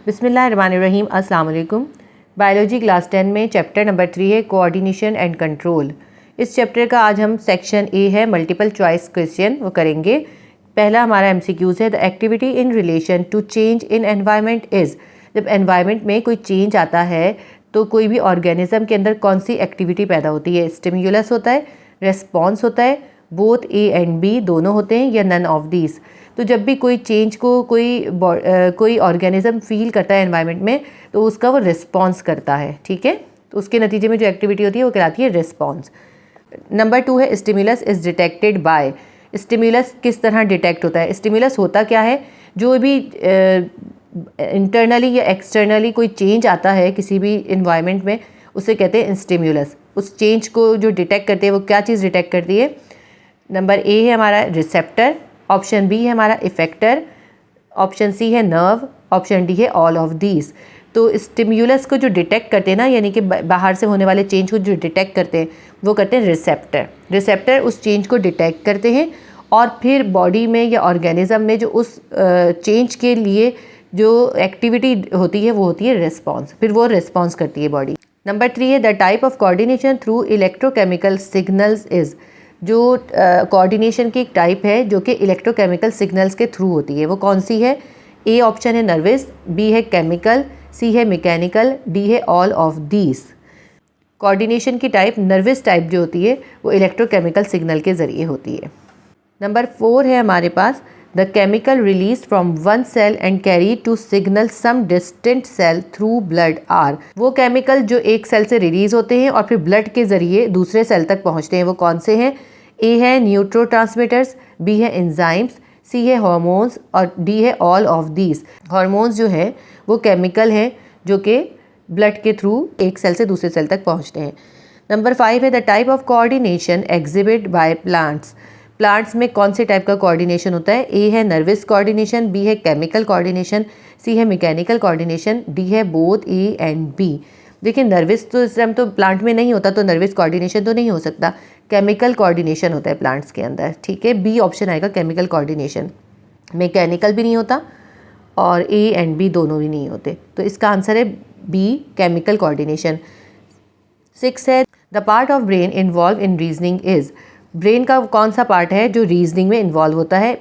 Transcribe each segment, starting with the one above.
बिस्मिल्लाहिर्रहमानिर्रहीम। अस्सलाम वालेकुम। बायोलॉजी क्लास 10 में चैप्टर नंबर 3 है कोऑर्डिनेशन एंड कंट्रोल। इस चैप्टर का आज हम सेक्शन ए है मल्टीपल चॉइस क्वेश्चन वो करेंगे। पहला हमारा एमसीक्यूज है, the activity in relation to change in environment is. जब एनवायरनमेंट में कोई चेंज आता है तो कोई भी ऑर्गेनिज्म के अंदर कौन सी एक्टिविटी पैदा होती है? स्टिम्युलस होता है, रेस्पॉन्स होता है, बोथ ए एंड बी दोनों होते हैं, या नन ऑफ दीज। तो जब भी कोई चेंज को कोई ऑर्गेनिज्म फील करता है एनवायरनमेंट में तो उसका वो रिस्पॉन्स करता है, ठीक है। तो उसके नतीजे में जो एक्टिविटी होती है वो कहलाती है रिस्पॉन्स। नंबर 2 है stimulus is detected by. Stimulus किस तरह डिटेक्ट होता है? स्टिमुलस होता क्या है? जो भी इंटरनली या एक्सटर्नली कोई चेंज आता है किसी भी इन्वायरमेंट में उसे कहते हैं स्टिमुलस। उस चेंज को जो डिटेक्ट करते हैं वो क्या चीज़ डिटेक्ट करती है? नंबर ए है हमारा रिसेप्टर, ऑप्शन बी है हमारा इफेक्टर, ऑप्शन सी है नर्व, ऑप्शन डी है ऑल ऑफ दीज। तो स्टिम्युलस को जो डिटेक्ट करते हैं ना, यानी कि बाहर से होने वाले चेंज को जो डिटेक्ट करते हैं वो करते हैं रिसेप्टर। रिसेप्टर उस चेंज को डिटेक्ट करते हैं और फिर बॉडी में या ऑर्गेनिज्म में जो उस चेंज के लिए जो एक्टिविटी होती है वो होती है रिस्पॉन्स। फिर वो रिस्पॉन्स करती है बॉडी। नंबर 3 है the type of coordination through electrochemical signals is. जो कोऑर्डिनेशन की एक टाइप है जो कि इलेक्ट्रोकेमिकल सिग्नल्स के थ्रू होती है, वो कौन सी है? ए ऑप्शन है नर्वस, बी है केमिकल, सी है मैकेनिकल, डी है ऑल ऑफ दीज। कोऑर्डिनेशन की टाइप नर्वस टाइप जो होती है वो इलेक्ट्रोकेमिकल सिग्नल के ज़रिए होती है। नंबर 4 है हमारे पास the chemical release from one cell and carry to signal some distant cell through blood are. वो केमिकल जो एक सेल से रिलीज होते हैं और फिर ब्लड के ज़रिए दूसरे सेल तक पहुंचते हैं वो कौन से हैं? ए है न्यूरोट्रांसमीटर्स, बी है एंजाइम्स, सी है हार्मोन्स और डी है ऑल ऑफ दीज। हार्मोन्स जो है वो केमिकल हैं जो कि ब्लड के थ्रू एक सेल से दूसरे सेल तक पहुंचते हैं। नंबर 5 है the type of coordination exhibit by plants. Plants में कौन से टाइप का कोऑर्डिनेशन होता है? ए है नर्वस कोऑर्डिनेशन, बी है केमिकल कोऑर्डिनेशन, सी है मैकेनिकल कोऑर्डिनेशन, डी है बोथ ए एंड बी। देखिए नर्वस तो इस टाइम तो प्लांट में नहीं होता तो नर्वस कोऑर्डिनेशन तो नहीं हो सकता, केमिकल कोऑर्डिनेशन होता है प्लांट्स के अंदर, ठीक है। बी ऑप्शन आएगा केमिकल कोऑर्डिनेशन। मैकेनिकल भी नहीं होता और ए एंड बी दोनों भी नहीं होते, तो इसका आंसर है बी केमिकल कोऑर्डिनेशन। 6 है the part of brain involve in reasoning is. Brain का कौन सा पार्ट है जो रीजनिंग में इन्वॉल्व होता है?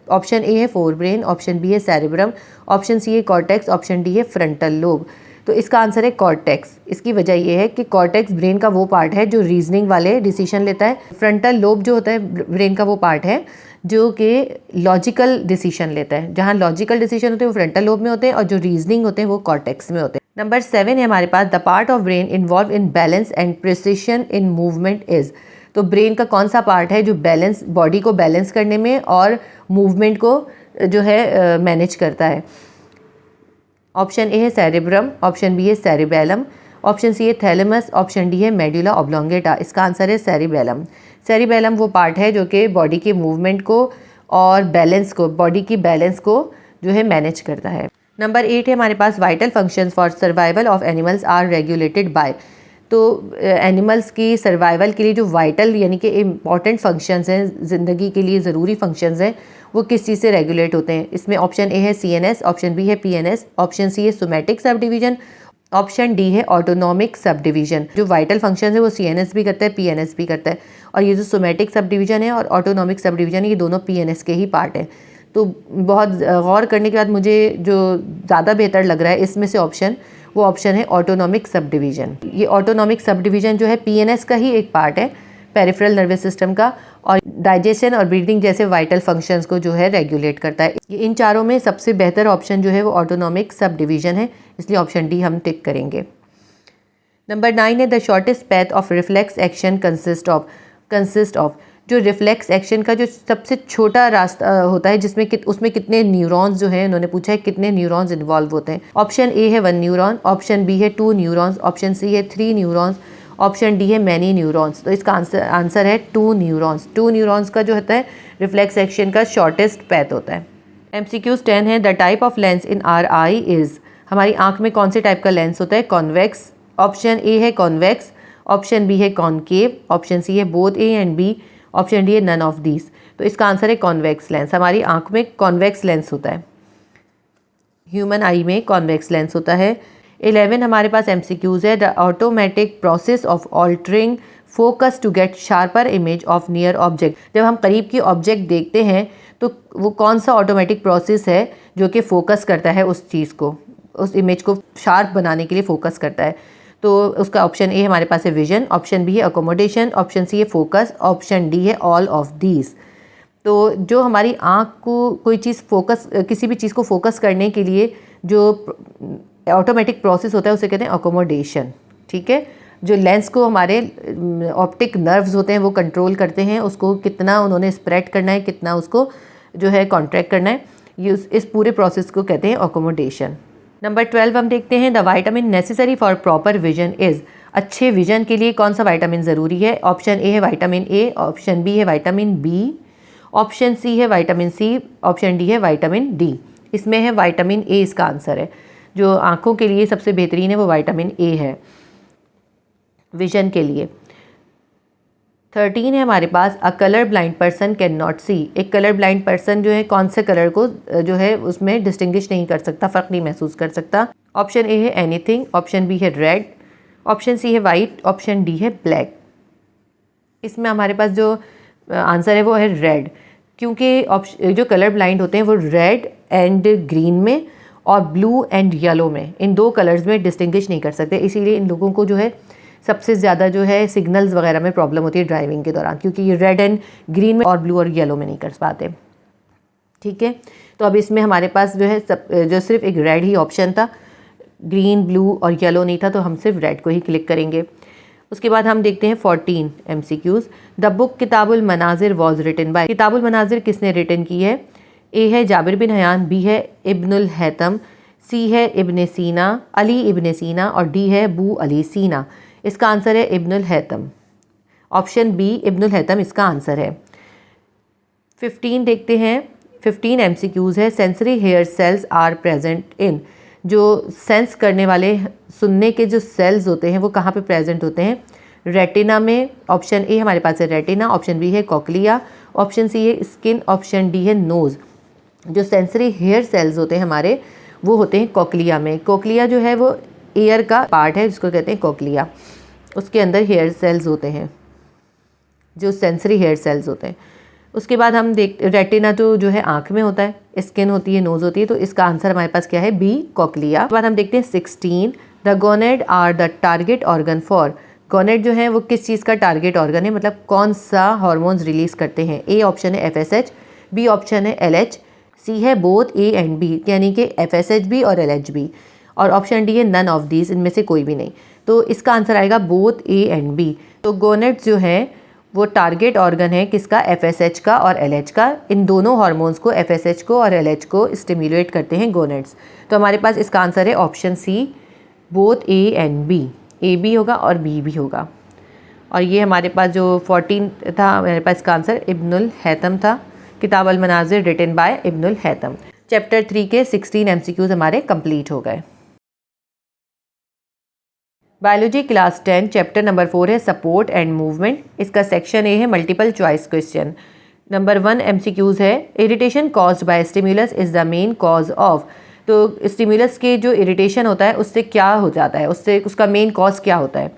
ऑप्शन ए है फोर ब्रेन, ऑप्शन बी है सेरेब्रम, ऑप्शन सी है कॉर्टेक्स, ऑप्शन डी है फ्रंटल लोब। तो इसका आंसर है कॉर्टेक्स। इसकी वजह यह है कि कॉर्टेक्स ब्रेन का वो पार्ट है जो रीजनिंग वाले डिसीजन लेता है। फ्रंटल लोब जो होता है ब्रेन का वो पार्ट है जो कि लॉजिकल डिसीजन लेता है। जहाँ लॉजिकल डिसीजन होते हैं वो फ्रंटल लोब में होते हैं और जो रीजनिंग होते हैं वो कॉर्टेक्स में होते हैं। नंबर 7 है हमारे पास the part of brain involve in balance and precision in movement is. तो ब्रेन का कौन सा पार्ट है जो बैलेंस बॉडी को बैलेंस करने में और मूवमेंट को जो है मैनेज करता है? ऑप्शन ए है सेरेब्रम, ऑप्शन बी है सेरिबेलम, ऑप्शन सी है थैलेमस, ऑप्शन डी है मेडुला ऑब्लोंगेटा। इसका आंसर है सेरिबेलम। सेरिबेलम वो पार्ट है जो कि बॉडी के मूवमेंट को और बैलेंस को, बॉडी की बैलेंस को जो है मैनेज करता है। नंबर 8 है हमारे पास vital functions for survival of animals are regulated by. तो एनिमल्स की सर्वाइवल के लिए जो वाइटल यानी कि इम्पॉर्टेंट फंक्शंस हैं, ज़िंदगी के लिए ज़रूरी फंक्शंस हैं, वो किस चीज़ से रेगुलेट होते हैं? इसमें ऑप्शन ए है सीएनएस, ऑप्शन बी है पीएनएस, ऑप्शन सी है somatic sub division, option D है ऑटोनॉमिक सब डिवीजन। जो वाइटल फंक्शंस है वो सीएनएस भी करता है, पीएनएस भी करता है, और ये जो सोमैटिक सब डिवीजन है और ऑटोनॉमिक सब डिवीजन है ये दोनों पीएनएस के ही पार्ट हैं। तो बहुत गौर करने के बाद मुझे जो ज़्यादा बेहतर लग रहा है इसमें से ऑप्शन, वो ऑप्शन है ऑटोनॉमिक सब डिवीजन। ये ऑटोनॉमिक सब डिवीजन जो है पीएनएस का ही एक पार्ट है, पेरिफेरल नर्वस सिस्टम का, और डाइजेशन और ब्रीदिंग जैसे वाइटल फंक्शंस को जो है रेगुलेट करता है। इन चारों में सबसे बेहतर ऑप्शन जो है वो ऑटोनॉमिक सब डिवीजन है, इसलिए ऑप्शन डी हम टिक करेंगे। नंबर 9 है the shortest path of reflex action consist of. जो रिफ्लेक्स एक्शन का जो सबसे छोटा रास्ता होता है जिसमें उसमें कितने न्यूरॉन्स जो हैं, उन्होंने पूछा है कितने न्यूरॉन्स इन्वॉल्व होते हैं। ऑप्शन ए है 1 न्यूरॉन, ऑप्शन बी है 2 न्यूरॉन्स, ऑप्शन सी है 3 न्यूरॉन्स, ऑप्शन डी है मैनी न्यूरॉन्स। तो इसका आंसर है 2 न्यूरॉन्स। 2 न्यूरॉन्स का जो होता है रिफ्लेक्स एक्शन का शॉर्टेस्ट पैथ होता है। MCQs 10 है the type of lens in are I is. हमारी आँख में कौन से टाइप का लेंस होता है? कॉन्वेक्स। ऑप्शन ए है कॉन्वेक्स, ऑप्शन बी है कॉनकेव, ऑप्शन सी है both A and B, option D है नन ऑफ दीज। तो इसका आंसर है कॉन्वेक्स लेंस। हमारी आँख में कॉन्वेक्स लेंस होता है। ह्यूमन आई में कॉन्वेक्स लेंस होता है। 11 हमारे पास MCQs है। The automatic process of altering focus to get sharper image of near object. जब हम करीब की ऑब्जेक्ट देखते हैं तो वो कौन सा ऑटोमेटिक प्रोसेस है जो कि फोकस करता है उस चीज़ को, उस इमेज को शार्प बनाने के लिए फोकस करता है। तो उसका ऑप्शन ए हमारे पास है विजन, ऑप्शन बी है अकोमोडेशन, ऑप्शन सी है फोकस, ऑप्शन डी है ऑल ऑफ दीज। तो जो हमारी आँख को कोई चीज़ फोकस, किसी भी चीज़ को फोकस करने के लिए जो ऑटोमेटिक प्रोसेस होता है उसे कहते हैं अकोमोडेशन। ठीक है, जो लेंस को हमारे ऑप्टिक नर्व्स होते हैं वो कंट्रोल करते हैं, उसको कितना उन्होंने स्प्रेड करना है, कितना उसको जो है कॉन्ट्रैक्ट करना है, ये इस पूरे प्रोसेस को कहते हैं अकोमोडेशन। नंबर 12 हम देखते हैं the vitamin necessary for proper vision is. अच्छे विजन के लिए कौन सा वाइटामिन ज़रूरी है? ऑप्शन ए है विटामिन ए, ऑप्शन बी है विटामिन बी, ऑप्शन सी है विटामिन सी, ऑप्शन डी है विटामिन डी। इसमें है विटामिन ए इसका आंसर है। जो आँखों के लिए सबसे बेहतरीन है वो विटामिन ए है विजन के लिए। 13 है हमारे पास a colour blind person can not see. एक कलर ब्लाइंड पर्सन जो है कौन से कलर को जो है उसमें डिस्टिंग्विश नहीं कर सकता, फ़र्क नहीं महसूस कर सकता। ऑप्शन ए है एनीथिंग, ऑप्शन बी है रेड, ऑप्शन सी है वाइट, ऑप्शन डी है ब्लैक। इसमें हमारे पास जो आंसर है वो है रेड, क्योंकि जो कलर ब्लाइंड होते हैं वो रेड एंड ग्रीन में और ब्लू एंड येलो में, इन दो कलर्स में डिस्टिंग्विश नहीं कर सकते। इसीलिए इन लोगों को जो है सबसे ज़्यादा जो है सिग्नल्स वगैरह में प्रॉब्लम होती है ड्राइविंग के दौरान, क्योंकि ये रेड एंड ग्रीन में और ब्लू और येलो में नहीं कर पाते। ठीक है, तो अब इसमें हमारे पास जो है जो सिर्फ एक रेड ही ऑप्शन था, ग्रीन ब्लू और येलो नहीं था, तो हम सिर्फ रेड को ही क्लिक करेंगे। उसके बाद हम देखते हैं 14 MCQs। The book Kitabul Manazir was written by. Kitabul Manazir किसने रिटन की है? ए है जाबिर बिन हयान, बी है इब्नुल हैतम, सी है इब्ने सीना, अली इब्ने सीना और डी है बू अली सीना। इसका आंसर है Ibnul Haytham, option B Ibnul Haytham इसका आंसर है। 15 देखते हैं। 15 MCQs है। Sensory hair cells are present in. जो सेंस करने वाले सुनने के जो सेल्स होते हैं वो कहाँ पे प्रेजेंट होते हैं? रेटिना में। ऑप्शन ए हमारे पास है रेटिना, ऑप्शन बी है कॉकलिया, ऑप्शन सी है स्किन, ऑप्शन डी है नोज़। जो सेंसरी हेयर सेल्स होते हैं हमारे वो होते हैं कॉकलिया में। कॉकलिया जो है वो ईयर का पार्ट है जिसको कहते हैं कॉकलिया, उसके अंदर हेयर सेल्स होते हैं जो सेंसरी हेयर सेल्स होते हैं। उसके बाद हम रेटिना जो है आँख में होता है, स्किन होती है, नोज़ होती है, तो इसका आंसर हमारे पास क्या है? B cochlea. उसके बाद हम देखते हैं 16 the gonad are the target organ for. Gonad जो है वो किस चीज़ का टारगेट ऑर्गन है, मतलब कौन सा हार्मोन्स रिलीज़ करते हैं? ए ऑप्शन है FSH, बी ऑप्शन है LH, सी है बोथ ए एंड बी यानी कि FSH भी और LH भी, और ऑप्शन डी है नन ऑफ दीज, इनमें से कोई भी नहीं। तो इसका आंसर आएगा बोथ ए एंड बी। तो गोनेड्स जो है वो टारगेट ऑर्गन है किसका? FSH का और LH का। इन दोनों हार्मोन्स को, FSH को और LH को स्टिम्युलेट करते हैं गोनेड्स। तो हमारे पास इसका आंसर है option C both A and B, A भी होगा और बी भी होगा। और ये हमारे पास जो 14 था हमारे पास इसका आंसर इब्नुल हैतम था। किताब अल मनाजिर written by Ibnul Haitham. Chapter 3 के 16 MCQs हमारे कंप्लीट हो गए। बायोलॉजी क्लास 10 चैप्टर नंबर 4 है सपोर्ट एंड मूवमेंट। इसका सेक्शन ए है multiple choice question. Number 1 MCQs है irritation caused by stimulus is the main cause of. तो स्टिमुलस के जो इरिटेशन होता है उससे क्या हो जाता है, उससे उसका मेन कॉज क्या होता है?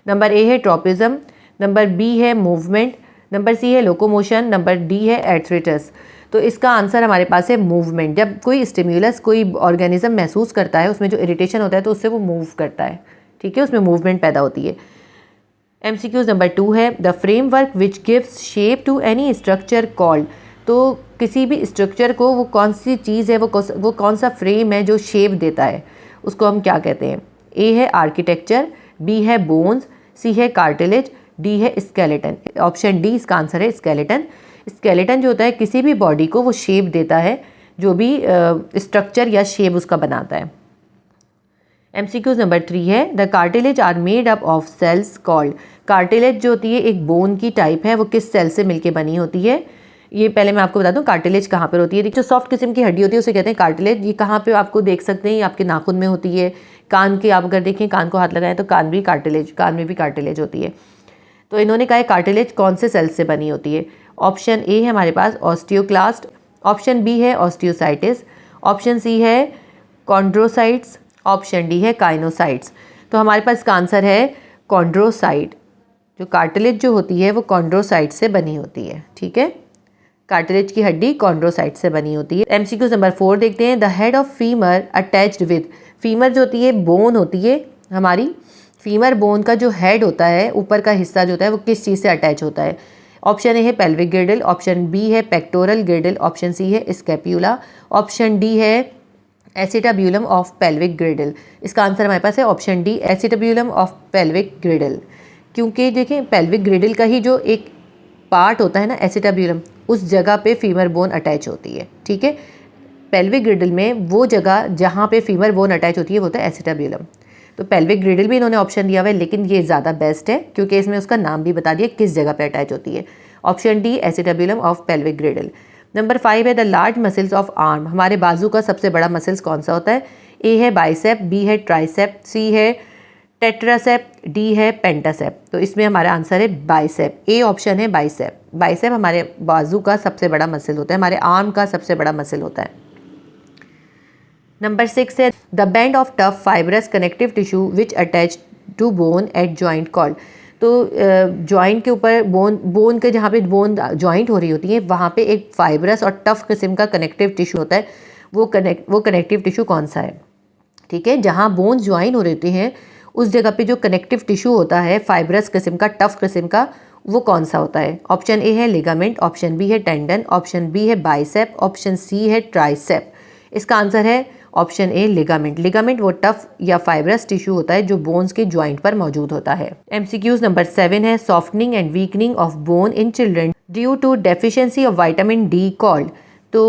नंबर ए है ट्रॉपिज्म, नंबर बी है मूवमेंट, नंबर सी है लोकोमोशन, नंबर डी है एर्थरिटस। तो इसका आंसर हमारे पास है मूवमेंट। जब कोई स्टिमुलस कोई ऑर्गेनिज्म महसूस करता है उसमें जो इरिटेशन होता है तो उससे वो मूव करता है, ठीक है, उसमें मूवमेंट पैदा होती है। MCQs नंबर 2 है the framework which gives shape to any structure called. तो किसी भी स्ट्रक्चर को वो कौन सी चीज़ है, वो कौन सा फ्रेम है जो शेप देता है, उसको हम क्या कहते हैं? ए है आर्किटेक्चर, बी है बोन्स, सी है कार्टिलेज, डी है स्केलेटन। ऑप्शन डी इसका आंसर है स्केलेटन। स्केलेटन जो होता है किसी भी बॉडी को वो शेप देता है, जो भी स्ट्रक्चर या शेप उसका बनाता है। MCQs नंबर 3 है the cartilage are made up of cells called. Cartilage जो होती है एक बोन की टाइप है, वो किस सेल से मिलके बनी होती है? ये पहले मैं आपको बता दूं कार्टिलेज कहाँ पर होती है। जो सॉफ्ट किस्म की हड्डी होती है उसे कहते हैं कार्टिलेज। ये कहाँ पे आपको देख सकते हैं, ये आपके नाखून में होती है, कान के आप अगर देखें कान को हाथ लगाएं तो कान में भी कार्टिलेज होती है। तो इन्होंने कहा है कार्टिलेज कौन से सेल्स से बनी होती है? ऑप्शन ए है हमारे पास ऑस्टियोक्लास्ट, ऑप्शन बी है ऑस्टियोसाइटिस, ऑप्शन सी है कॉन्ड्रोसाइट्स, ऑप्शन डी है काइनोसाइट्स। तो हमारे पास इसका आंसर है कॉन्ड्रोसाइट। जो कार्टिलेज जो होती है वो कॉन्ड्रोसाइट से बनी होती है, ठीक है। कार्टिलेज की हड्डी कॉन्ड्रोसाइट से बनी होती है। एमसीक्यू नंबर 4 देखते हैं। The head of femur attached with, femur जो होती है बोन होती है हमारी, फीमर बोन का जो हेड होता है, ऊपर का हिस्सा जो होता है वो किस चीज़ से अटैच होता है? ऑप्शन ए है पेल्विक गिर्डल, ऑप्शन बी है पेक्टोरल गिर्डल, ऑप्शन सी है स्कैप्यूला, ऑप्शन डी है एसिटाब्यूलम ऑफ पेल्विक गिर्डल। इसका आंसर हमारे पास है option D acetabulum of pelvic girdle. क्योंकि देखें पेल्विक गिर्डल का ही जो एक पार्ट होता है ना एसिटाब्यूलम, उस जगह पे फीमर बोन अटैच होती है, ठीक है। पेल्विक ग्रिडल में वो जगह जहाँ पे फीमर बोन अटैच होती है वो होता है एसिटाब्यूलम। तो पेल्विक ग्रिडल भी इन्होंने ऑप्शन दिया हुआ है, लेकिन ये ज़्यादा बेस्ट है क्योंकि इसमें उसका नाम भी बता दिया किस जगह पे अटैच होती है। Option D acetabulum of pelvic girdle. Number 5 है the large muscles of arm, हमारे बाजू का सबसे बड़ा मसल्स कौन सा होता है? ए है बाइसेप, बी है ट्राइसेप, सी है टेट्रासेप, डी है पेंटासेप। तो इसमें हमारा आंसर है बाइसेप, ए ऑप्शन है बाइसेप। बाइसेप हमारे बाजू का सबसे बड़ा मसल होता है, हमारे आर्म का सबसे बड़ा मसल होता है। नंबर 6 है the band of tough fibrous connective tissue which attach to bone at joint called. तो जॉइंट के ऊपर बोन के जहाँ पे बोन जॉइंट हो रही होती है वहाँ पे एक फाइब्रस और टफ किस्म का कनेक्टिव टिश्यू होता है। वो कनेक्टिव टिश्यू कौन सा है? ठीक है, जहाँ बोन ज्वाइन हो रही होती हैं उस जगह पे जो कनेक्टिव टिश्यू होता है फाइब्रस किस्म का, टफ किस्म का, वो कौन सा होता है? ऑप्शन ए है लिगामेंट, ऑप्शन बी है टेंडन, ऑप्शन बी है बाइसेप, ऑप्शन सी है ट्राइसेप। इसका आंसर है ऑप्शन ए लिगामेंट। लिगामेंट वो टफ या फाइब्रस टिश्यू होता है जो बोन्स के जॉइंट पर मौजूद होता है। एमसीक्यूज नंबर 7 है softening and weakening of bone in children due to deficiency of vitamin D called. तो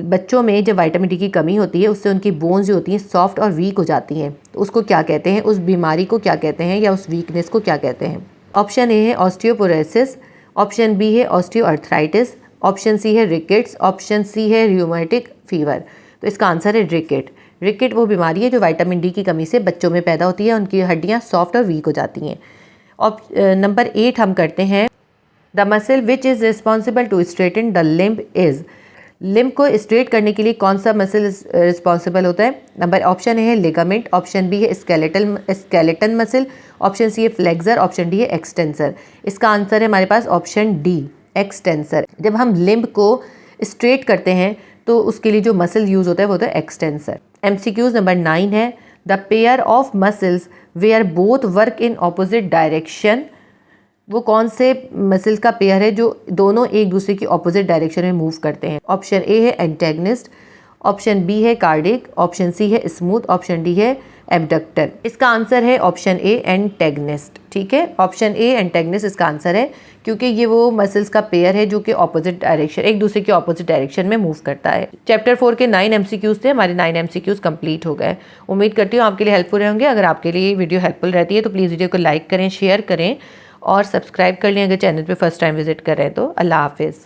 बच्चों में जब विटामिन डी की कमी होती है उससे उनकी बोन्स जो होती हैं सॉफ्ट और वीक हो जाती हैं, तो उसको क्या कहते हैं? उस बीमारी को क्या कहते हैं या उस वीकनेस को क्या कहते हैं? ऑप्शन ए है ऑस्टियोपोरोसिस, ऑप्शन बी है ऑस्टियोआर्थराइटिस, ऑप्शन सी है रिकेट्स, ऑप्शन सी है रियूमेटिक फीवर। तो इसका आंसर है रिकेट। रिकेट वो बीमारी है जो विटामिन डी की कमी से बच्चों में पैदा होती है, उनकी हड्डियाँ सॉफ्ट और वीक हो जाती हैं। नंबर 8 हम करते हैं the muscle which is responsible to straighten the limb is. Limb को स्ट्रेट करने के लिए कौन सा मसल रिस्पॉन्सिबल होता है? नंबर ऑप्शन ए है लिगामेंट, ऑप्शन बी है स्केलेटन मसल, ऑप्शन सी है फ्लेक्सर, ऑप्शन डी है एक्सटेंसर। इसका आंसर है हमारे पास ऑप्शन डी एक्सटेंसर। जब हम लिम्ब को स्ट्रेट करते हैं तो उसके लिए जो मसल यूज़ होता है वो होता है एक्सटेंसर। एमसीक्यूज नंबर 9 है the pair of muscles where both work in opposite direction. वो कौन से मसल्स का पेयर है जो दोनों एक दूसरे की ऑपोजिट डायरेक्शन में मूव करते हैं? ऑप्शन ए है एंटेगनिस्ट, ऑप्शन बी है कार्डिक, ऑप्शन सी है स्मूथ, ऑप्शन डी है एबडक्टर। इसका आंसर है ऑप्शन ए एंटेगनिस्ट, ठीक है। ऑप्शन ए एंटेगनिस्ट इसका आंसर है क्योंकि ये वो मसल्स का पेयर है जो कि ऑपोजिट डायरेक्शन, एक दूसरे की ऑपोजिट डायरेक्शन में मूव करता है। चैप्टर 4 के 9 एमसीक्यूज थे, हमारे 9 एमसीक्यूज कंप्लीट हो गए। उम्मीद करती हूँ आपके लिए हेल्पफुल होंगे। अगर आपके लिए वीडियो हेल्पफुल रहती है तो प्लीज़ वीडियो को लाइक करें, शेयर करें और सब्सक्राइब कर लें अगर चैनल पे फर्स्ट टाइम विजिट कर रहे हैं तो। अल्लाह हाफिज़।